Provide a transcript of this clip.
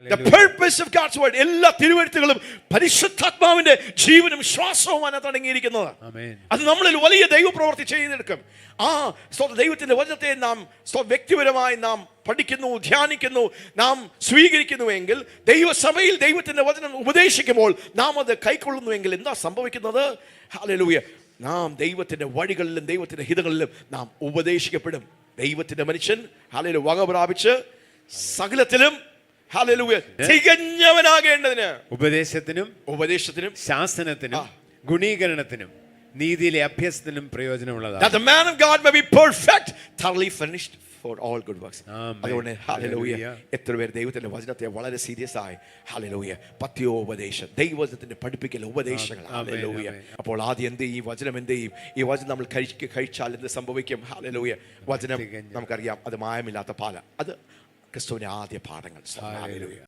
The purpose of God's word. എല്ലാ തിരുവെഴുത്തുകളും പരിശുദ്ധാത്മാവിന്റെ ജീവനും ശ്വാസവുമാണ് അടങ്ങിയിരിക്കുന്നത്. അത് നമ്മളിൽ വലിയ ദൈവപ്രവൃത്തി ചെയ്തെടുക്കും. ദൈവത്തിന്റെ വചനത്തെ നാം വ്യക്തിപരമായി നാം പഠിക്കുന്നു, ധ്യാനിക്കുന്നു, നാം സ്വീകരിക്കുന്നുവെങ്കിൽ, ദൈവസഭയിൽ ദൈവത്തിന്റെ വചനം ഉപദേശിക്കുമ്പോൾ നാം അത് കൈക്കൊള്ളുന്നുവെങ്കിൽ എന്താ സംഭവിക്കുന്നത്? ഹല്ലേലൂയ! നാം ദൈവത്തിന്റെ വഴികളിലും ദൈവത്തിന്റെ ഹിതങ്ങളിലും നാം ഉപദേശിക്കപ്പെടും. ദൈവത്തിന്റെ മനുഷ്യൻ ഹല്ലേലൂയ വക പ്രാപിച്ച് സകലത്തിലും hallelujah തികഞ്ഞവനാകേണ്ടതിന് ഉപദേശത്തിനും ശാസനത്തിനും ഗുണീകരണത്തിനും നീതിയിലെ അഭ്യസനത്തിനും പ്രയോജനമുള്ളതാണ്. That the man of God may be perfect, thoroughly furnished for all good works. അതുകൊണ്ട് ഹല്ലേലൂയ എത്ര പേർ ദൈവത്തിന്റെ വചനത്തെ വളരെ സീരിയസ് ആയി ഹല്ലേലൂയ പത്യോപദേശം, ദൈവവചനത്തിന്റെ പഠിപ്പിക്കൽ ഉപദേശങ്ങൾ. ഹല്ലേലൂയ. അപ്പോൾ ആദ്യം എന്ത് ചെയ്യും? ഈ വചനം എന്ത് ചെയ്യും? ഈ വചനം നമ്മൾ കഴിച്ചാൽ എന്ത് സംഭവിക്കും? ഹല്ലേലൂയ. വചനം നമുക്കറിയാം, അത് മായമില്ലാത്ത പാല. അത് ക്രിസ്തുവിന്റെ ആദ്യ പാഠങ്ങൾ. ഹല്ലേലൂയ.